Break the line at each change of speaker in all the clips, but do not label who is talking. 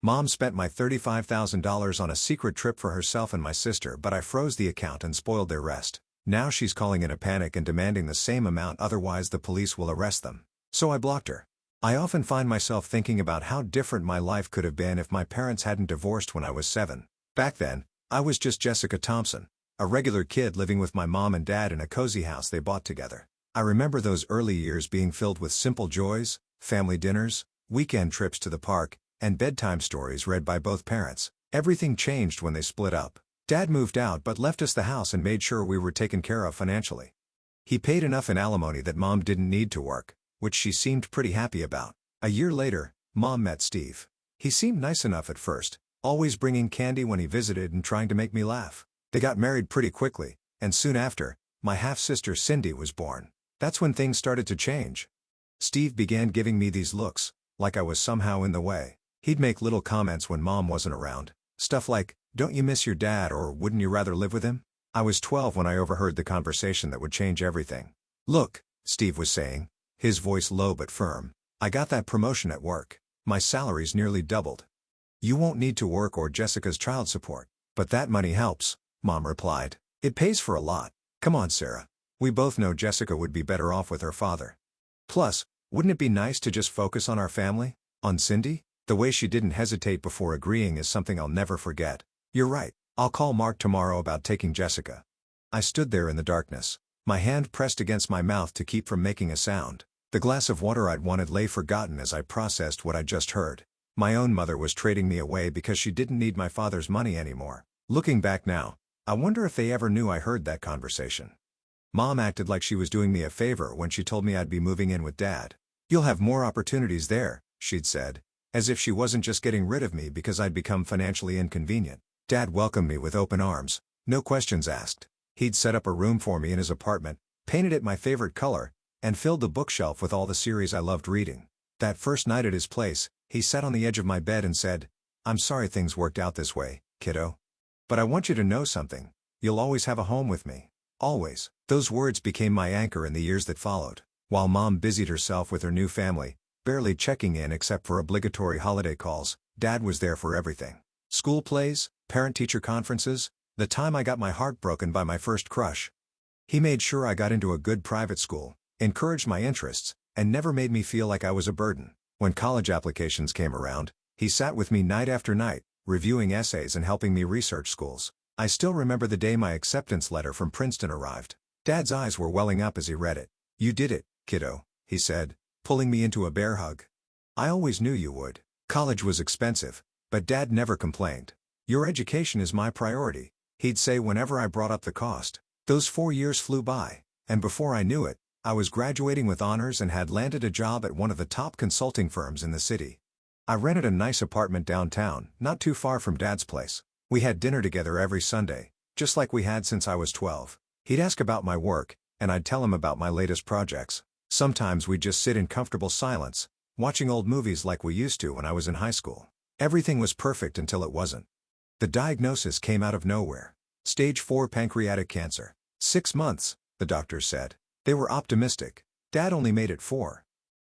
Mom spent my $35,000 on a secret trip for herself and my sister, but I froze the account and spoiled their rest. Now she's calling in a panic and demanding the same amount, otherwise the police will arrest them. So I blocked her. I often find myself thinking about how different my life could have been if my parents hadn't divorced when I was 7. Back then, I was just Jessica Thompson, a regular kid living with my mom and dad in a cozy house they bought together. I remember those early years being filled with simple joys, family dinners, weekend trips to the park, and bedtime stories read by both parents. Everything changed when they split up. Dad moved out but left us the house and made sure we were taken care of financially. He paid enough in alimony that Mom didn't need to work, which she seemed pretty happy about. A year later, Mom met Steve. He seemed nice enough at first, always bringing candy when he visited and trying to make me laugh. They got married pretty quickly, and soon after, my half-sister Cindy was born. That's when things started to change. Steve began giving me these looks, like I was somehow in the way. He'd make little comments when Mom wasn't around. Stuff like, "Don't you miss your dad?" or "Wouldn't you rather live with him?" I was 12 when I overheard the conversation that would change everything. "Look," Steve was saying, his voice low but firm, "I got that promotion at work. My salary's nearly doubled. You won't need to work or Jessica's child support." "But that money helps," Mom replied. "It pays for a lot. Come on, Sarah. We both know Jessica would be better off with her father. Plus, wouldn't it be nice to just focus on our family? On Cindy?" The way she didn't hesitate before agreeing is something I'll never forget. "You're right. I'll call Mark tomorrow about taking Jessica." I stood there in the darkness, my hand pressed against my mouth to keep from making a sound. The glass of water I'd wanted lay forgotten as I processed what I'd just heard. My own mother was trading me away because she didn't need my father's money anymore. Looking back now, I wonder if they ever knew I heard that conversation. Mom acted like she was doing me a favor when she told me I'd be moving in with Dad. "You'll have more opportunities there," she'd said, as if she wasn't just getting rid of me because I'd become financially inconvenient. Dad welcomed me with open arms, no questions asked. He'd set up a room for me in his apartment, painted it my favorite color, and filled the bookshelf with all the series I loved reading. That first night at his place, he sat on the edge of my bed and said, "I'm sorry things worked out this way, kiddo. But I want you to know something. You'll always have a home with me. Always." Those words became my anchor in the years that followed. While Mom busied herself with her new family, barely checking in except for obligatory holiday calls, Dad was there for everything. School plays, parent-teacher conferences, the time I got my heart broken by my first crush. He made sure I got into a good private school, encouraged my interests, and never made me feel like I was a burden. When college applications came around, he sat with me night after night, reviewing essays and helping me research schools. I still remember the day my acceptance letter from Princeton arrived. Dad's eyes were welling up as he read it. "You did it, kiddo," he said, pulling me into a bear hug. "I always knew you would." College was expensive, but Dad never complained. "Your education is my priority," he'd say whenever I brought up the cost. Those 4 years flew by, and before I knew it, I was graduating with honors and had landed a job at one of the top consulting firms in the city. I rented a nice apartment downtown, not too far from Dad's place. We had dinner together every Sunday, just like we had since I was 12. He'd ask about my work, and I'd tell him about my latest projects. Sometimes we'd just sit in comfortable silence, watching old movies like we used to when I was in high school. Everything was perfect until it wasn't. The diagnosis came out of nowhere. Stage 4 pancreatic cancer. 6 months, the doctors said. They were optimistic. Dad only made it 4.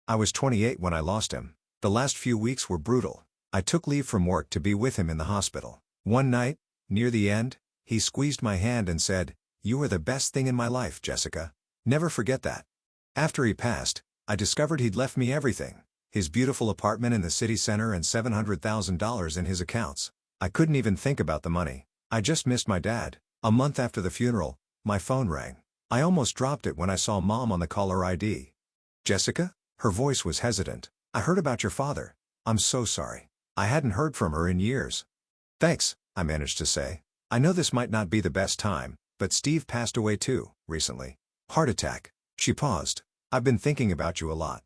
I was 28 when I lost him. The last few weeks were brutal. I took leave from work to be with him in the hospital. One night, near the end, he squeezed my hand and said, "You are the best thing in my life, Jessica. Never forget that." After he passed, I discovered he'd left me everything. His beautiful apartment in the city center and $700,000 in his accounts. I couldn't even think about the money. I just missed my dad. A month after the funeral, my phone rang. I almost dropped it when I saw Mom on the caller ID. "Jessica?" Her voice was hesitant. "I heard about your father. I'm so sorry. I hadn't heard from her in years." "Thanks," I managed to say. "I know this might not be the best time, but Steve passed away too, recently. Heart attack." She paused. "I've been thinking about you a lot."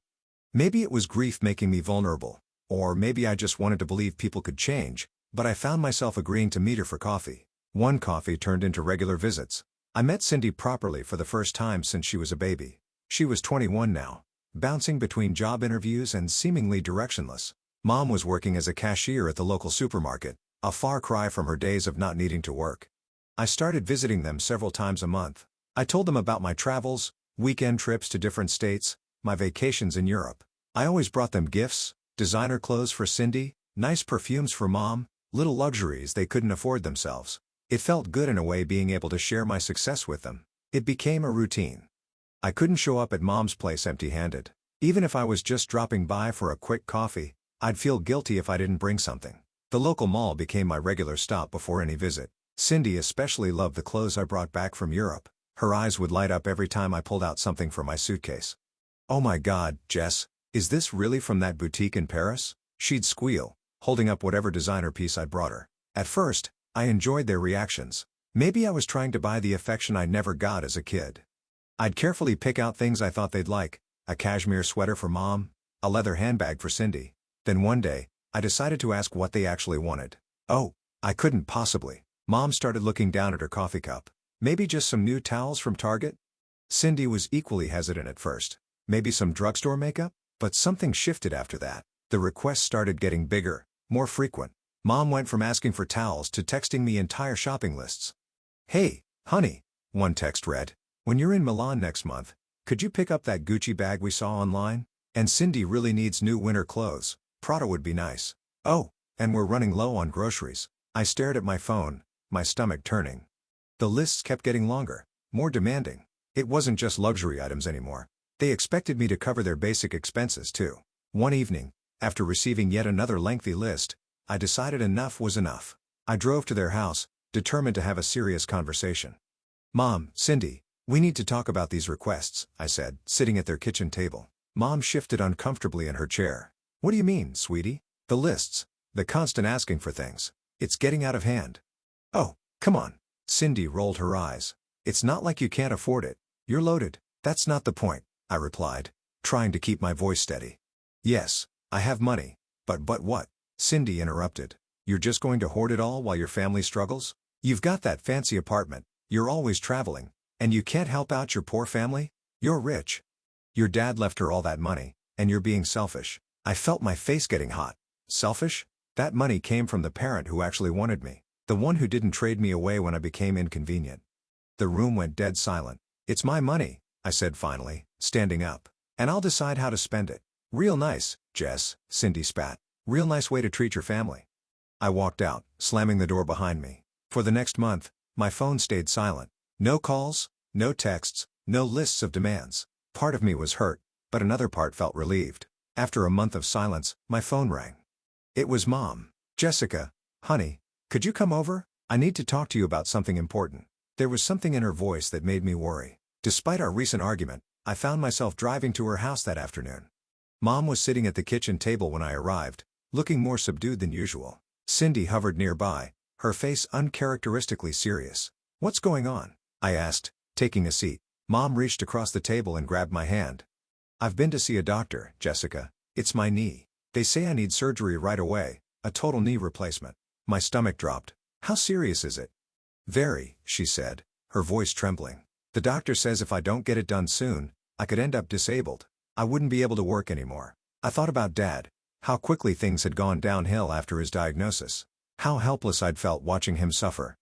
Maybe it was grief making me vulnerable, or maybe I just wanted to believe people could change, but I found myself agreeing to meet her for coffee. One coffee turned into regular visits. I met Cindy properly for the first time since she was a baby. She was 21 now, bouncing between job interviews and seemingly directionless. Mom was working as a cashier at the local supermarket, a far cry from her days of not needing to work. I started visiting them several times a month. I told them about my travels, weekend trips to different states, my vacations in Europe. I always brought them gifts, designer clothes for Cindy, Nice perfumes for Mom, little luxuries they couldn't afford themselves. It felt good in a way being able to share my success with them. It became a routine. I couldn't show up at Mom's place empty-handed. Even if I was just dropping by for a quick coffee, I'd feel guilty if I didn't bring something. The local mall became my regular stop before any visit. Cindy especially loved the clothes I brought back from Europe. Her eyes would light up every time I pulled out something from my suitcase. "Oh my God, Jess, is this really from that boutique in Paris?" she'd squeal, holding up whatever designer piece I'd brought her. At first, I enjoyed their reactions. Maybe I was trying to buy the affection I never got as a kid. I'd carefully pick out things I thought they'd like, a cashmere sweater for Mom, a leather handbag for Cindy. Then one day, I decided to ask what they actually wanted. Oh, I couldn't possibly. Mom started looking down at her coffee cup. Maybe just some new towels from Target? Cindy was equally hesitant at first. Maybe some drugstore makeup? But something shifted after that. The requests started getting bigger, more frequent. Mom went from asking for towels to texting me entire shopping lists. "Hey, honey," one text read, "when you're in Milan next month, could you pick up that Gucci bag we saw online? And Cindy really needs new winter clothes. Prada would be nice. Oh, and we're running low on groceries." I stared at my phone, my stomach turning. The lists kept getting longer, more demanding. It wasn't just luxury items anymore. They expected me to cover their basic expenses too. One evening, after receiving yet another lengthy list, I decided enough was enough. I drove to their house, determined to have a serious conversation. "Mom, Cindy, we need to talk about these requests," I said, sitting at their kitchen table. Mom shifted uncomfortably in her chair. "What do you mean, sweetie?" "The lists. The constant asking for things. It's getting out of hand." "Oh, come on." Cindy rolled her eyes. "It's not like you can't afford it. You're loaded." "That's not the point," I replied, trying to keep my voice steady. "Yes, I have money. But what?" Cindy interrupted. "You're just going to hoard it all while your family struggles? You've got that fancy apartment, you're always traveling, and you can't help out your poor family? You're rich. Your dad left her all that money, and you're being selfish." I felt my face getting hot. Selfish? That money came from the parent who actually wanted me, the one who didn't trade me away when I became inconvenient. The room went dead silent. "It's my money," I said finally, standing up, "and I'll decide how to spend it." "Real nice, Jess," Cindy spat. "Real nice way to treat your family." I walked out, slamming the door behind me. For the next month, my phone stayed silent. No calls, no texts, no lists of demands. Part of me was hurt, but another part felt relieved. After a month of silence, my phone rang. It was Mom. "Jessica, honey, could you come over? I need to talk to you about something important." There was something in her voice that made me worry. Despite our recent argument, I found myself driving to her house that afternoon. Mom was sitting at the kitchen table when I arrived, looking more subdued than usual. Cindy hovered nearby, her face uncharacteristically serious. "What's going on?" I asked, taking a seat. Mom reached across the table and grabbed my hand. "I've been to see a doctor, Jessica. It's my knee. They say I need surgery right away, a total knee replacement." My stomach dropped. "How serious is it?" "Very," she said, her voice trembling. "The doctor says if I don't get it done soon, I could end up disabled. I wouldn't be able to work anymore." I thought about Dad, how quickly things had gone downhill after his diagnosis. How helpless I'd felt watching him suffer.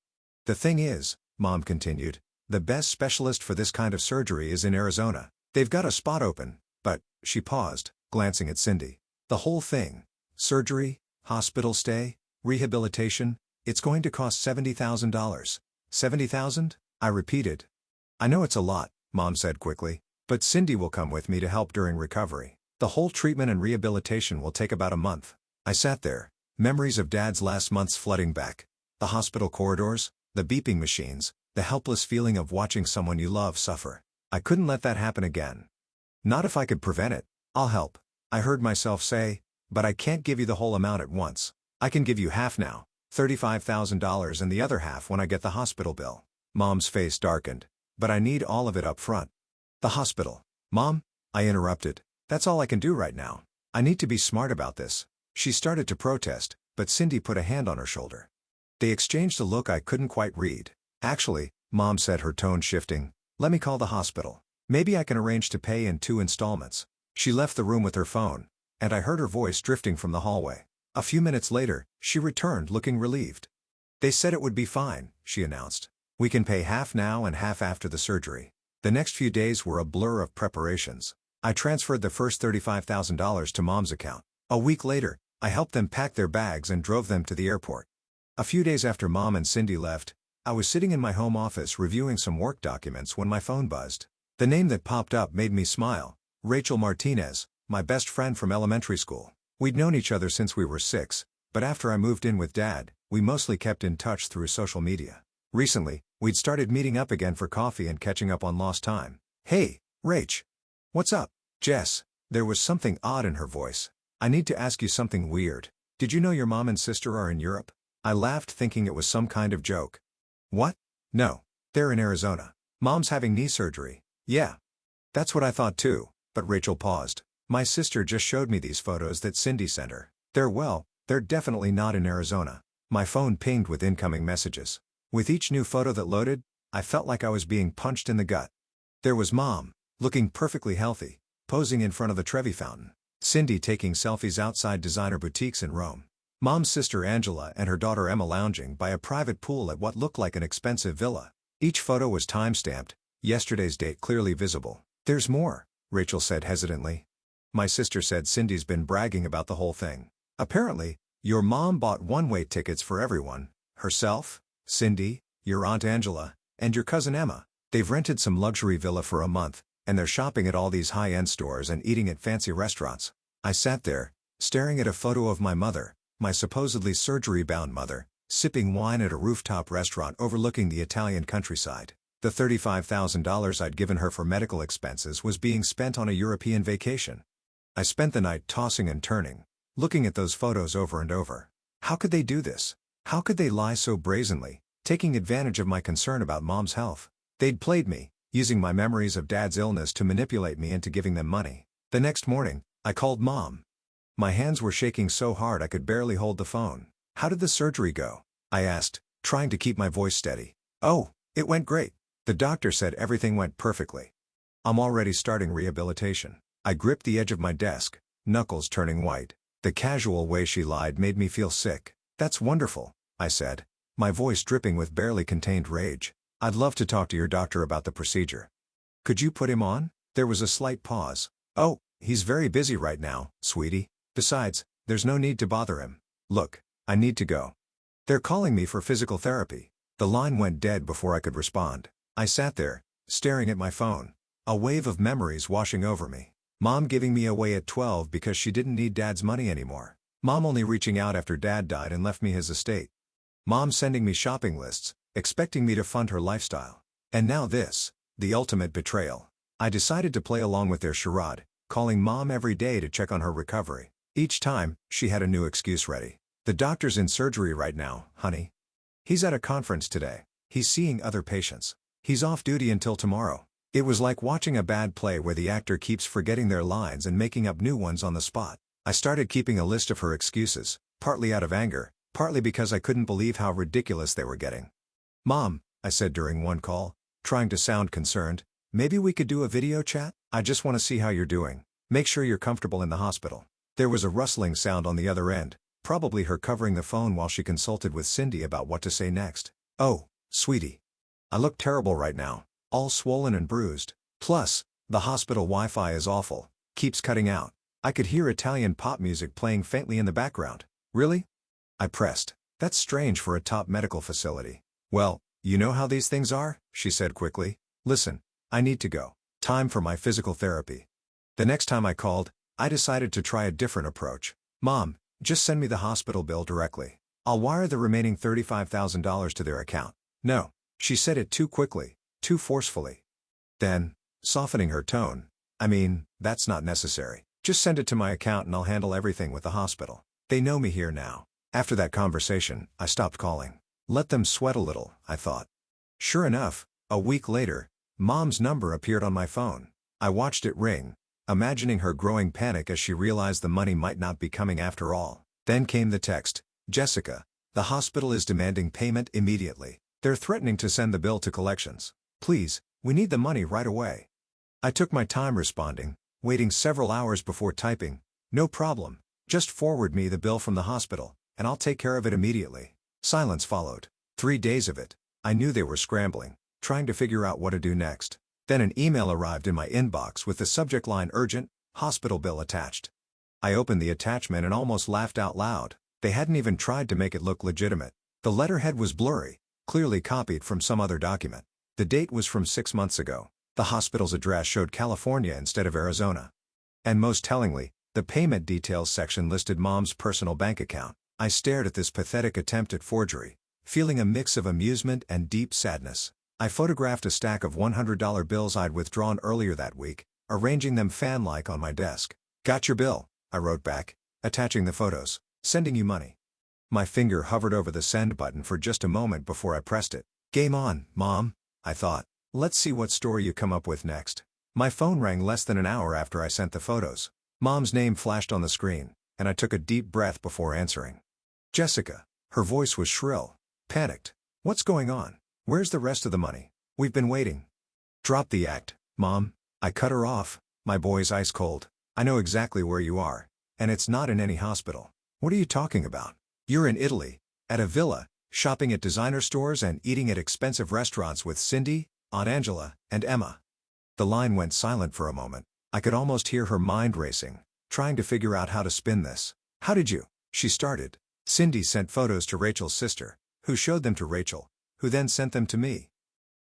"The thing is," Mom continued, "the best specialist for this kind of surgery is in Arizona. They've got a spot open, but," she paused, glancing at Cindy, "the whole thing, surgery, hospital stay, rehabilitation, it's going to cost $70,000. $70,000? I repeated. "I know it's a lot," Mom said quickly, "but Cindy will come with me to help during recovery. The whole treatment and rehabilitation will take about a month." I sat there, memories of Dad's last months flooding back. The hospital corridors, the beeping machines, the helpless feeling of watching someone you love suffer. I couldn't let that happen again. "Not if I could prevent it." "I'll help," I heard myself say, "but I can't give you the whole amount at once. I can give you half now, $35,000, and the other half when I get the hospital bill." Mom's face darkened. "But I need all of it up front." "The hospital." "Mom," I interrupted, "that's all I can do right now. I need to be smart about this." She started to protest, but Cindy put a hand on her shoulder. They exchanged a look I couldn't quite read. "Actually," Mom said, her tone shifting, "let me call the hospital. Maybe I can arrange to pay in 2 installments." She left the room with her phone, and I heard her voice drifting from the hallway. A few minutes later, she returned looking relieved. "They said it would be fine," she announced. "We can pay half now and half after the surgery." The next few days were a blur of preparations. I transferred the first $35,000 to Mom's account. A week later, I helped them pack their bags and drove them to the airport. A few days after Mom and Cindy left, I was sitting in my home office reviewing some work documents when my phone buzzed. The name that popped up made me smile. Rachel Martinez, my best friend from elementary school. We'd known each other since we were 6, but after I moved in with Dad, we mostly kept in touch through social media. Recently, we'd started meeting up again for coffee and catching up on lost time. "Hey, Rach. What's up?" "Jess." There was something odd in her voice. "I need to ask you something weird. Did you know your mom and sister are in Europe?" I laughed thinking it was some kind of joke. "What?" "No. They're in Arizona. Mom's having knee surgery." "Yeah. That's what I thought too," but Rachel paused. "My sister just showed me these photos that Cindy sent her. They're definitely not in Arizona." My phone pinged with incoming messages. With each new photo that loaded, I felt like I was being punched in the gut. There was Mom, looking perfectly healthy, posing in front of the Trevi Fountain. Cindy taking selfies outside designer boutiques in Rome. Mom's sister Angela and her daughter Emma lounging by a private pool at what looked like an expensive villa. Each photo was time-stamped, yesterday's date clearly visible. "There's more," Rachel said hesitantly. "My sister said Cindy's been bragging about the whole thing. Apparently, your mom bought one-way tickets for everyone, herself, Cindy, your Aunt Angela, and your cousin Emma. They've rented some luxury villa for a month, and they're shopping at all these high-end stores and eating at fancy restaurants." I sat there, staring at a photo of my mother, my supposedly surgery-bound mother, sipping wine at a rooftop restaurant overlooking the Italian countryside. The $35,000 I'd given her for medical expenses was being spent on a European vacation. I spent the night tossing and turning, looking at those photos over and over. How could they do this? How could they lie so brazenly, taking advantage of my concern about Mom's health? They'd played me, using my memories of Dad's illness to manipulate me into giving them money. The next morning, I called Mom. My hands were shaking so hard I could barely hold the phone. "How did the surgery go?" I asked, trying to keep my voice steady. "Oh, it went great. The doctor said everything went perfectly. I'm already starting rehabilitation." I gripped the edge of my desk, knuckles turning white. The casual way she lied made me feel sick. "That's wonderful," I said, my voice dripping with barely contained rage. "I'd love to talk to your doctor about the procedure. Could you put him on?" There was a slight pause. "Oh, he's very busy right now, sweetie. Besides, there's no need to bother him. Look, I need to go. They're calling me for physical therapy." The line went dead before I could respond. I sat there, staring at my phone, a wave of memories washing over me. Mom giving me away at 12 because she didn't need Dad's money anymore. Mom only reaching out after Dad died and left me his estate. Mom sending me shopping lists, expecting me to fund her lifestyle. And now this, the ultimate betrayal. I decided to play along with their charade, calling Mom every day to check on her recovery. Each time, she had a new excuse ready. "The doctor's in surgery right now, honey. He's at a conference today. He's seeing other patients. He's off duty until tomorrow." It was like watching a bad play where the actor keeps forgetting their lines and making up new ones on the spot. I started keeping a list of her excuses, partly out of anger, partly because I couldn't believe how ridiculous they were getting. "Mom," I said during one call, trying to sound concerned, "maybe we could do a video chat? I just want to see how you're doing. Make sure you're comfortable in the hospital." There was a rustling sound on the other end, probably her covering the phone while she consulted with Cindy about what to say next. "Oh, sweetie. I look terrible right now. All swollen and bruised. Plus, the hospital Wi-Fi is awful. Keeps cutting out." I could hear Italian pop music playing faintly in the background. "Really?" I pressed. "That's strange for a top medical facility." "Well, you know how these things are," she said quickly. "Listen, I need to go. Time for my physical therapy." The next time I called, I decided to try a different approach. "Mom, just send me the hospital bill directly. I'll wire the remaining $35,000 to their account." "No." She said it too quickly, too forcefully. Then, softening her tone, "I mean, that's not necessary. Just send it to my account and I'll handle everything with the hospital. They know me here now." After that conversation, I stopped calling. Let them sweat a little, I thought. Sure enough, a week later, Mom's number appeared on my phone. I watched it ring, imagining her growing panic as she realized the money might not be coming after all. Then came the text, "Jessica, the hospital is demanding payment immediately. They're threatening to send the bill to collections. Please, we need the money right away." I took my time responding, waiting several hours before typing, "No problem, just forward me the bill from the hospital, and I'll take care of it immediately." Silence followed. 3 days of it. I knew they were scrambling, trying to figure out what to do next. Then an email arrived in my inbox with the subject line "Urgent, hospital bill attached." I opened the attachment and almost laughed out loud. They hadn't even tried to make it look legitimate. The letterhead was blurry, clearly copied from some other document. The date was from 6 months ago. The hospital's address showed California instead of Arizona. And most tellingly, the payment details section listed Mom's personal bank account. I stared at this pathetic attempt at forgery, feeling a mix of amusement and deep sadness. I photographed a stack of $100 bills I'd withdrawn earlier that week, arranging them fan-like on my desk. "Got your bill," I wrote back, attaching the photos. "Sending you money." My finger hovered over the send button for just a moment before I pressed it. "Game on, Mom," I thought. "Let's see what story you come up with next." My phone rang less than an hour after I sent the photos. Mom's name flashed on the screen, and I took a deep breath before answering. "Jessica." Her voice was shrill, panicked. "What's going on? Where's the rest of the money? We've been waiting." "Drop the act, Mom." I cut her off, my voice ice cold. "I know exactly where you are, and it's not in any hospital." "What are you talking about?" "You're in Italy, at a villa, shopping at designer stores and eating at expensive restaurants with Cindy, Aunt Angela, and Emma." The line went silent for a moment. I could almost hear her mind racing, trying to figure out how to spin this. "How did you?" she started. "Cindy sent photos to Rachel's sister, who showed them to Rachel, who then sent them to me."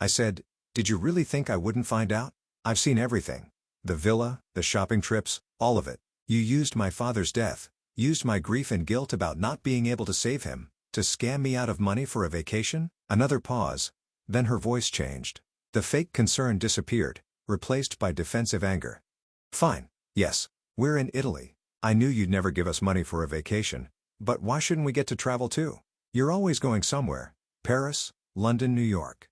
I said, "Did you really think I wouldn't find out? I've seen everything. The villa, the shopping trips, all of it. You used my father's death, used my grief and guilt about not being able to save him, to scam me out of money for a vacation?" Another pause. Then her voice changed. The fake concern disappeared, replaced by defensive anger. "Fine. Yes. We're in Italy. I knew you'd never give us money for a vacation, but why shouldn't we get to travel too? You're always going somewhere. Paris, London, New York.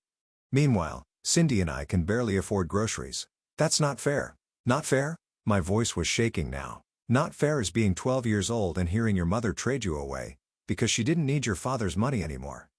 Meanwhile, Cindy and I can barely afford groceries. That's not fair." "Not fair?" My voice was shaking now. "Not fair is being 12 years old and hearing your mother trade you away, because she didn't need your father's money anymore.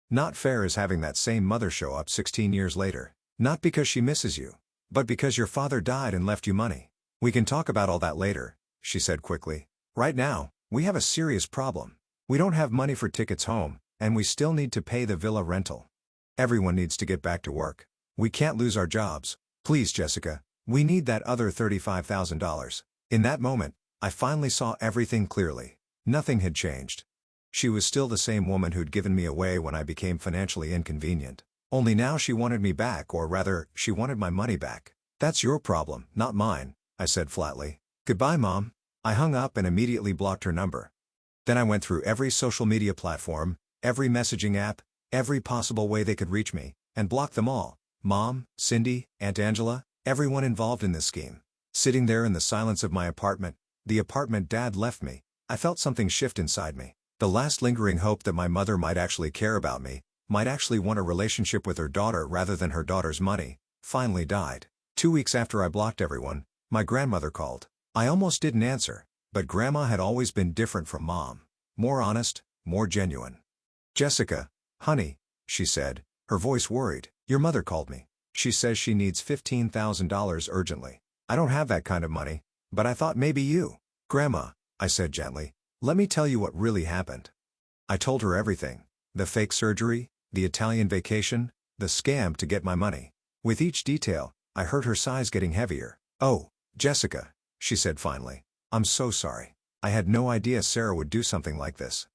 Not fair is having that same mother show up 16 years later, not because she misses you, but because your father died and left you money." "We can talk about all that later," she said quickly. "Right now, we have a serious problem. We don't have money for tickets home, and we still need to pay the villa rental. Everyone needs to get back to work. We can't lose our jobs. Please, Jessica, we need that other $35,000. In that moment, I finally saw everything clearly. Nothing had changed. She was still the same woman who'd given me away when I became financially inconvenient. Only now she wanted me back, or rather, she wanted my money back. "That's your problem, not mine," I said flatly. "Goodbye, Mom." I hung up and immediately blocked her number. Then I went through every social media platform, every messaging app, every possible way they could reach me, and blocked them all. Mom, Cindy, Aunt Angela, everyone involved in this scheme. Sitting there in the silence of my apartment, the apartment Dad left me, I felt something shift inside me. The last lingering hope that my mother might actually care about me, might actually want a relationship with her daughter rather than her daughter's money, finally died. 2 weeks after I blocked everyone, my grandmother called. I almost didn't answer, but Grandma had always been different from Mom. More honest, more genuine. "Jessica, honey," she said, her voice worried, "your mother called me. She says she needs $15,000 urgently. I don't have that kind of money, but I thought maybe you." "Grandma," I said gently, "let me tell you what really happened." I told her everything. The fake surgery, the Italian vacation, the scam to get my money. With each detail, I heard her sighs getting heavier. "Oh, Jessica," she said finally, "I'm so sorry. I had no idea Sarah would do something like this."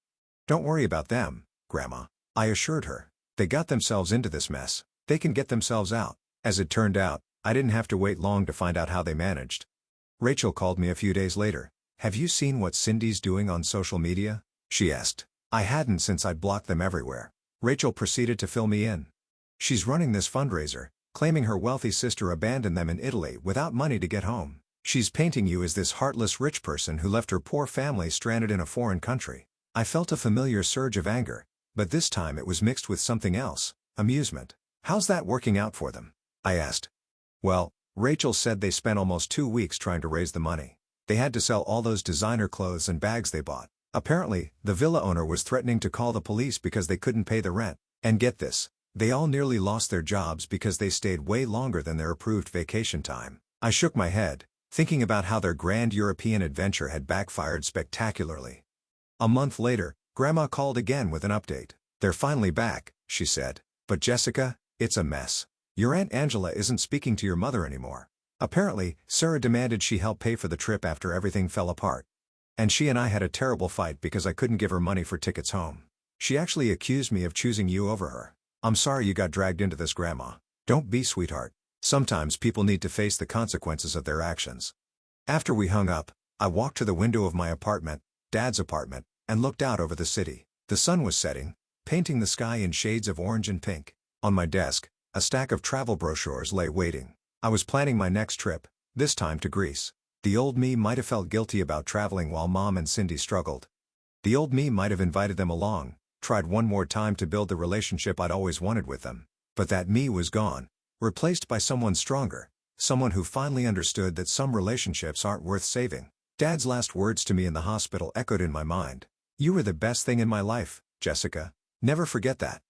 "Don't worry about them, Grandma," I assured her. "They got themselves into this mess. They can get themselves out." As it turned out, I didn't have to wait long to find out how they managed. Rachel called me a few days later. "Have you seen what Cindy's doing on social media?" she asked. I hadn't, since I'd blocked them everywhere. Rachel proceeded to fill me in. "She's running this fundraiser, claiming her wealthy sister abandoned them in Italy without money to get home. She's painting you as this heartless rich person who left her poor family stranded in a foreign country." I felt a familiar surge of anger, but this time it was mixed with something else, amusement. "How's that working out for them?" I asked. "Well, Rachel said they spent almost 2 weeks trying to raise the money. They had to sell all those designer clothes and bags they bought. Apparently, the villa owner was threatening to call the police because they couldn't pay the rent. And get this, they all nearly lost their jobs because they stayed way longer than their approved vacation time." I shook my head, thinking about how their grand European adventure had backfired spectacularly. A month later, Grandma called again with an update. "They're finally back," she said. "But Jessica, it's a mess. Your Aunt Angela isn't speaking to your mother anymore. Apparently, Sarah demanded she help pay for the trip after everything fell apart. And she and I had a terrible fight because I couldn't give her money for tickets home. She actually accused me of choosing you over her. I'm sorry you got dragged into this, Grandma. Don't be, sweetheart. Sometimes people need to face the consequences of their actions. After we hung up, I walked to the window of my apartment, Dad's apartment, and looked out over the city. The sun was setting, painting the sky in shades of orange and pink. On my desk, a stack of travel brochures lay waiting. I was planning my next trip, this time to Greece. The old me might have felt guilty about traveling while Mom and Cindy struggled. The old me might have invited them along, tried one more time to build the relationship I'd always wanted with them. But that me was gone, replaced by someone stronger, someone who finally understood that some relationships aren't worth saving. Dad's last words to me in the hospital echoed in my mind. You were the best thing in my life, Jessica. Never forget that.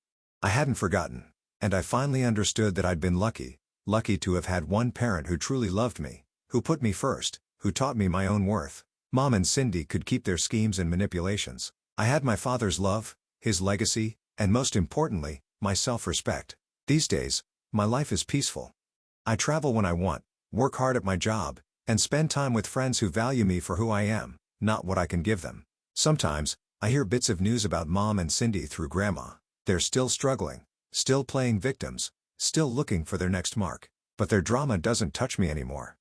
I hadn't forgotten. And I finally understood that I'd been lucky to have had one parent who truly loved me, who put me first, who taught me my own worth. Mom and Cindy could keep their schemes and manipulations. I had my father's love, his legacy, and most importantly, my self-respect. These days, my life is peaceful. I travel when I want, work hard at my job, and spend time with friends who value me for who I am, not what I can give them. Sometimes, I hear bits of news about Mom and Cindy through Grandma. They're still struggling, still playing victims, still looking for their next mark. But their drama doesn't touch me anymore.